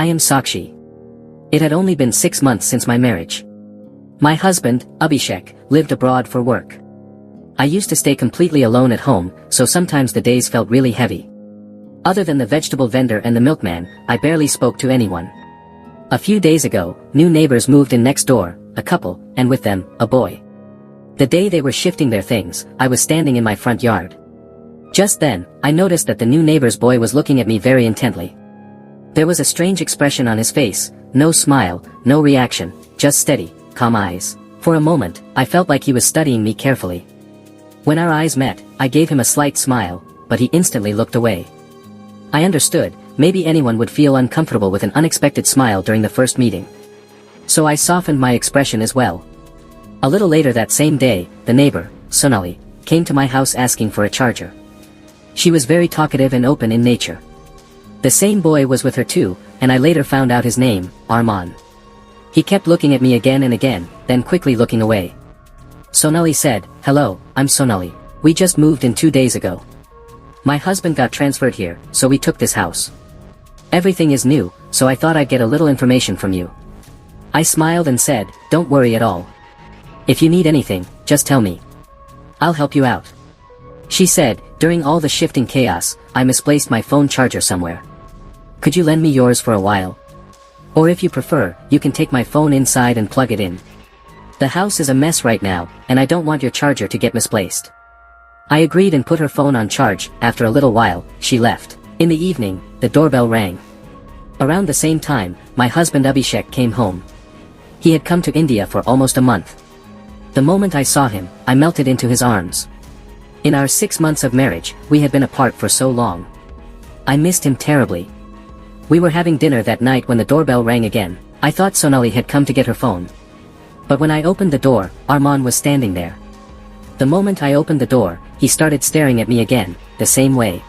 I am Sakshi. It had only been 6 months since my marriage. My husband, Abhishek, lived abroad for work. I used to stay completely alone at home, so sometimes the days felt really heavy. Other than the vegetable vendor and the milkman, I barely spoke to anyone. A few days ago, new neighbors moved in next door, a couple, and with them, a boy. The day they were shifting their things, I was standing in my front yard. Just then, I noticed that the new neighbor's boy was looking at me very intently. There was a strange expression on his face, no smile, no reaction, just steady, calm eyes. For a moment, I felt like he was studying me carefully. When our eyes met, I gave him a slight smile, but he instantly looked away. I understood, maybe anyone would feel uncomfortable with an unexpected smile during the first meeting. So I softened my expression as well. A little later that same day, the neighbor, Sonali, came to my house asking for a charger. She was very talkative and open in nature. The same boy was with her too, and I later found out his name, Arman. He kept looking at me again and again, then quickly looking away. Sonali said, "Hello, I'm Sonali. We just moved in 2 days ago. My husband got transferred here, so we took this house. Everything is new, so I thought I'd get a little information from you." I smiled and said, "Don't worry at all. If you need anything, just tell me. I'll help you out." She said, "During all the shifting chaos, I misplaced my phone charger somewhere. Could you lend me yours for a while? Or if you prefer, you can take my phone inside and plug it in. The house is a mess right now, and I don't want your charger to get misplaced." I agreed and put her phone on charge. After a little while, she left. In the evening, the doorbell rang. Around the same time, my husband Abhishek came home. He had come to India for almost a month. The moment I saw him, I melted into his arms. In our 6 months of marriage, we had been apart for so long. I missed him terribly. We were having dinner that night when the doorbell rang again. I thought Sonali had come to get her phone. But when I opened the door, Arman was standing there. The moment I opened the door, he started staring at me again, the same way.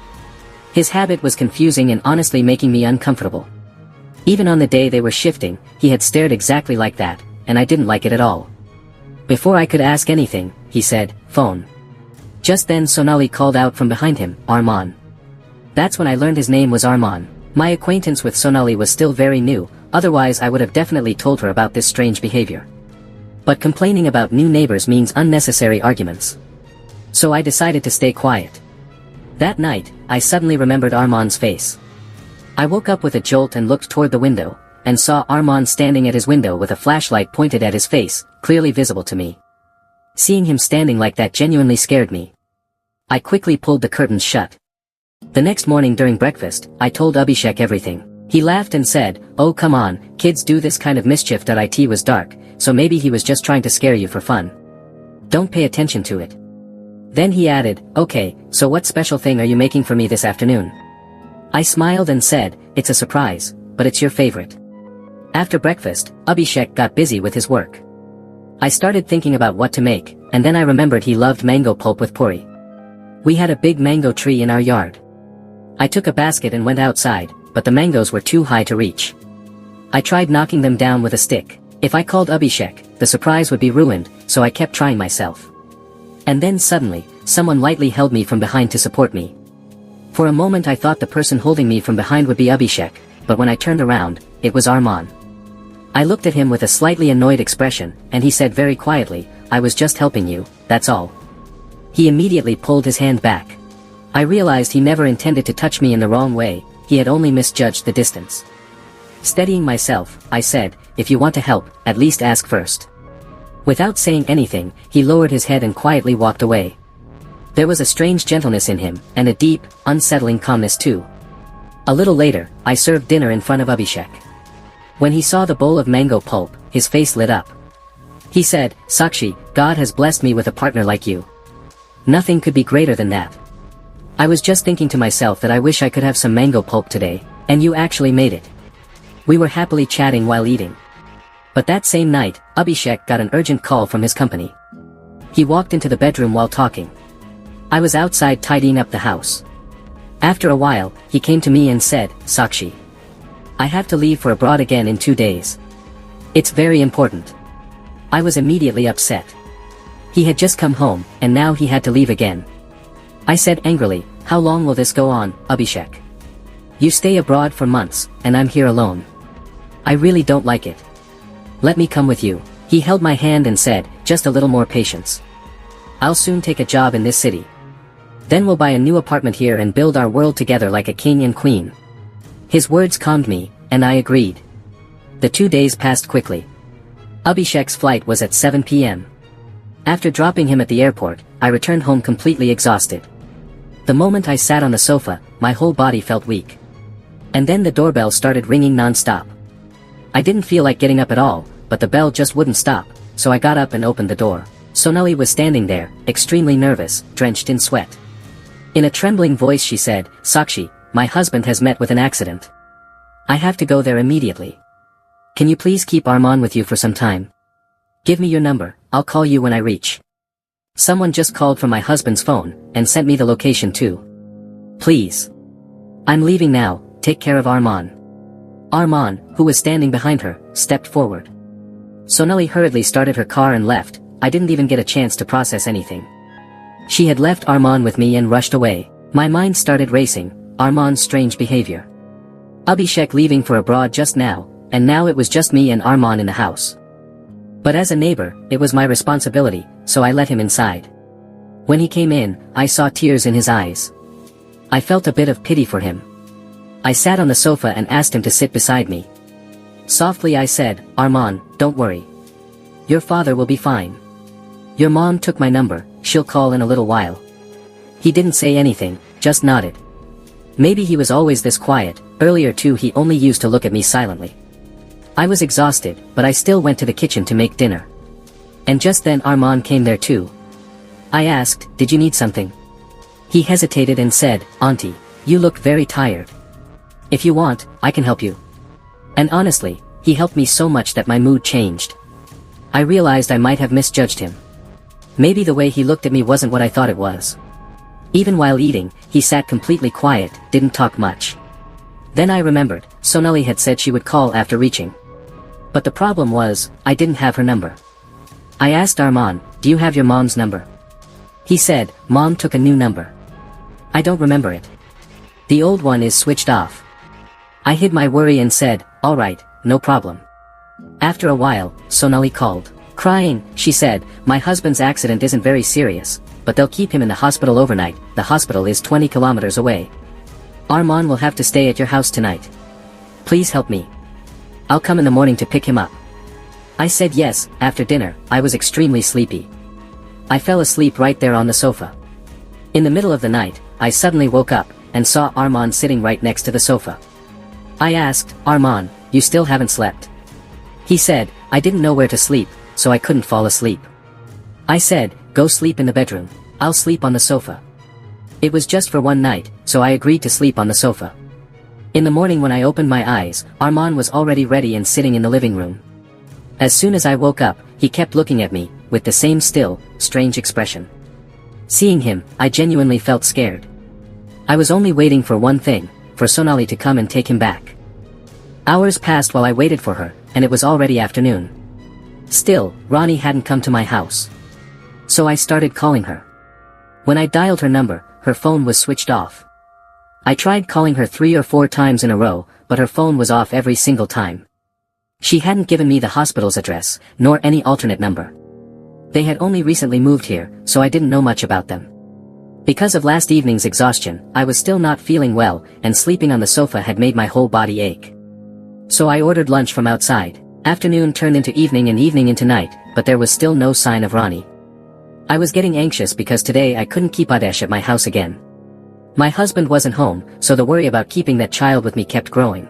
His habit was confusing and honestly making me uncomfortable. Even on the day they were shifting, he had stared exactly like that, and I didn't like it at all. Before I could ask anything, he said, "Phone." Just then Sonali called out from behind him, "Arman." That's when I learned his name was Arman. My acquaintance with Sonali was still very new, otherwise I would have definitely told her about this strange behavior. But complaining about new neighbors means unnecessary arguments. So I decided to stay quiet. That night, I suddenly remembered Arman's face. I woke up with a jolt and looked toward the window, and saw Arman standing at his window with a flashlight pointed at his face, clearly visible to me. Seeing him standing like that genuinely scared me. I quickly pulled the curtains shut. The next morning during breakfast, I told Abhishek everything. He laughed and said, "Oh come on, kids do this kind of mischief." It was dark, so maybe he was just trying to scare you for fun. Don't pay attention to it. Then he added, "Okay, so what special thing are you making for me this afternoon?" I smiled and said, "It's a surprise, but it's your favorite." After breakfast, Abhishek got busy with his work. I started thinking about what to make, and then I remembered he loved mango pulp with puri. We had a big mango tree in our yard. I took a basket and went outside, but the mangoes were too high to reach. I tried knocking them down with a stick. If I called Abhishek, the surprise would be ruined, so I kept trying myself. And then suddenly, someone lightly held me from behind to support me. For a moment I thought the person holding me from behind would be Abhishek, but when I turned around, it was Arman. I looked at him with a slightly annoyed expression, and he said very quietly, "I was just helping you, that's all." He immediately pulled his hand back. I realized he never intended to touch me in the wrong way, he had only misjudged the distance. Steadying myself, I said, "If you want to help, at least ask first." Without saying anything, he lowered his head and quietly walked away. There was a strange gentleness in him, and a deep, unsettling calmness too. A little later, I served dinner in front of Abhishek. When he saw the bowl of mango pulp, his face lit up. He said, "Sakshi, God has blessed me with a partner like you. Nothing could be greater than that. I was just thinking to myself that I wish I could have some mango pulp today, and you actually made it." We were happily chatting while eating. But that same night, Abhishek got an urgent call from his company. He walked into the bedroom while talking. I was outside tidying up the house. After a while, he came to me and said, "Sakshi, I have to leave for abroad again in 2 days. It's very important." I was immediately upset. He had just come home, and now he had to leave again. I said angrily, "How long will this go on, Abhishek? You stay abroad for months, and I'm here alone. I really don't like it. Let me come with you. He held my hand and said, just a little more patience. I'll soon take a job in this city. Then we'll buy a new apartment here and build our world together like a king and queen. His words calmed me, and I agreed. The 2 days passed quickly. Abhishek's flight was at 7 p.m. After dropping him at the airport, I returned home completely exhausted. The moment I sat on the sofa, my whole body felt weak. And then the doorbell started ringing non-stop. I didn't feel like getting up at all, but the bell just wouldn't stop, so I got up and opened the door. Sonali was standing there, extremely nervous, drenched in sweat. In a trembling voice she said, Sakshi, my husband has met with an accident. I have to go there immediately. Can you please keep Arman with you for some time? Give me your number, I'll call you when I reach. Someone just called from my husband's phone, and sent me the location too. Please. I'm leaving now, take care of Arman. Arman, who was standing behind her, stepped forward. Sonali hurriedly started her car and left. I didn't even get a chance to process anything. She had left Arman with me and rushed away. My mind started racing, Arman's strange behavior. Abhishek leaving for abroad just now, and now it was just me and Arman in the house. But as a neighbor, it was my responsibility, so I let him inside. When he came in, I saw tears in his eyes. I felt a bit of pity for him. I sat on the sofa and asked him to sit beside me. Softly I said, Arman, don't worry. Your father will be fine. Your mom took my number, she'll call in a little while. He didn't say anything, just nodded. Maybe he was always this quiet, earlier too he only used to look at me silently. I was exhausted, but I still went to the kitchen to make dinner. And just then Arman came there too. I asked, did you need something? He hesitated and said, Auntie, you look very tired. If you want, I can help you. And honestly, he helped me so much that my mood changed. I realized I might have misjudged him. Maybe the way he looked at me wasn't what I thought it was. Even while eating, he sat completely quiet, didn't talk much. Then I remembered, Sonali had said she would call after reaching. But the problem was, I didn't have her number. I asked Arman, do you have your mom's number? He said, Mom took a new number. I don't remember it. The old one is switched off. I hid my worry and said, alright, no problem. After a while, Sonali called. Crying, she said, my husband's accident isn't very serious, but they'll keep him in the hospital overnight. The hospital is 20 kilometers away. Arman will have to stay at your house tonight. Please help me. I'll come in the morning to pick him up. I said yes. After dinner, I was extremely sleepy. I fell asleep right there on the sofa. In the middle of the night, I suddenly woke up, and saw Arman sitting right next to the sofa. I asked, Arman, you still haven't slept? He said, I didn't know where to sleep, so I couldn't fall asleep. I said, go sleep in the bedroom, I'll sleep on the sofa. It was just for one night, so I agreed to sleep on the sofa. In the morning when I opened my eyes, Arman was already ready and sitting in the living room. As soon as I woke up, he kept looking at me, with the same still, strange expression. Seeing him, I genuinely felt scared. I was only waiting for one thing, for Sonali to come and take him back. Hours passed while I waited for her, and it was already afternoon. Still, Ronnie hadn't come to my house. So I started calling her. When I dialed her number, her phone was switched off. I tried calling her 3 or 4 times in a row, but her phone was off every single time. She hadn't given me the hospital's address, nor any alternate number. They had only recently moved here, so I didn't know much about them. Because of last evening's exhaustion, I was still not feeling well, and sleeping on the sofa had made my whole body ache. So I ordered lunch from outside. Afternoon turned into evening and evening into night, but there was still no sign of Ronnie. I was getting anxious because today I couldn't keep Adesh at my house again. My husband wasn't home, so the worry about keeping that child with me kept growing.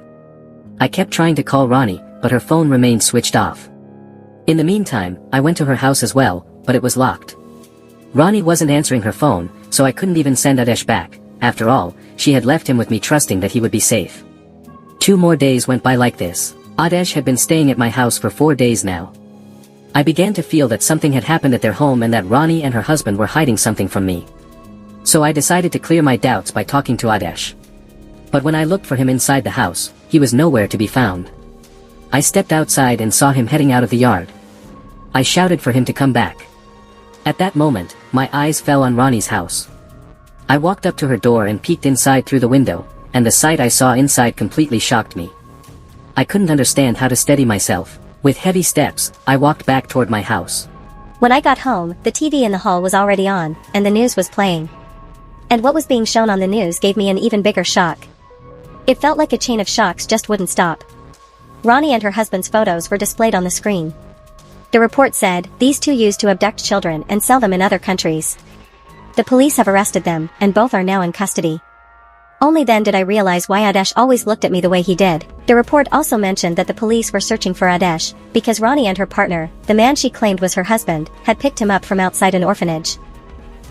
I kept trying to call Ronnie, but her phone remained switched off. In the meantime, I went to her house as well, but it was locked. Ronnie wasn't answering her phone, so I couldn't even send Adesh back. After all, she had left him with me trusting that he would be safe. 2 more days went by like this. Adesh had been staying at my house for 4 days now. I began to feel that something had happened at their home and that Ronnie and her husband were hiding something from me. So I decided to clear my doubts by talking to Adesh. But when I looked for him inside the house, he was nowhere to be found. I stepped outside and saw him heading out of the yard. I shouted for him to come back. At that moment, my eyes fell on Ronnie's house. I walked up to her door and peeked inside through the window, and the sight I saw inside completely shocked me. I couldn't understand how to steady myself. With heavy steps, I walked back toward my house. When I got home, the TV in the hall was already on, and the news was playing. And what was being shown on the news gave me an even bigger shock. It felt like a chain of shocks just wouldn't stop. Ronnie and her husband's photos were displayed on the screen. The report said, these two used to abduct children and sell them in other countries. The police have arrested them, and both are now in custody. Only then did I realize why Adesh always looked at me the way he did. The report also mentioned that the police were searching for Adesh, because Ronnie and her partner, the man she claimed was her husband, had picked him up from outside an orphanage.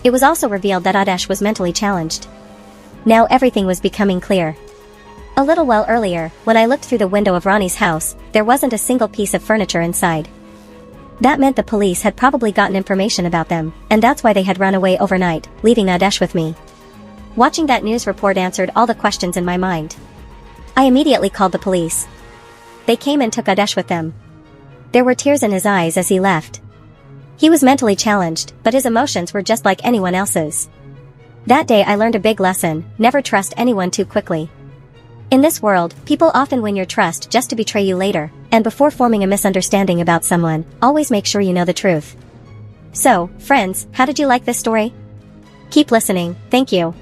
It was also revealed that Adesh was mentally challenged. Now everything was becoming clear. A little while earlier, when I looked through the window of Ronnie's house, there wasn't a single piece of furniture inside. That meant the police had probably gotten information about them, and that's why they had run away overnight, leaving Adesh with me. Watching that news report answered all the questions in my mind. I immediately called the police. They came and took Adesh with them. There were tears in his eyes as he left. He was mentally challenged, but his emotions were just like anyone else's. That day I learned a big lesson: never trust anyone too quickly. In this world, people often win your trust just to betray you later, and before forming a misunderstanding about someone, always make sure you know the truth. So, friends, how did you like this story? Keep listening, thank you.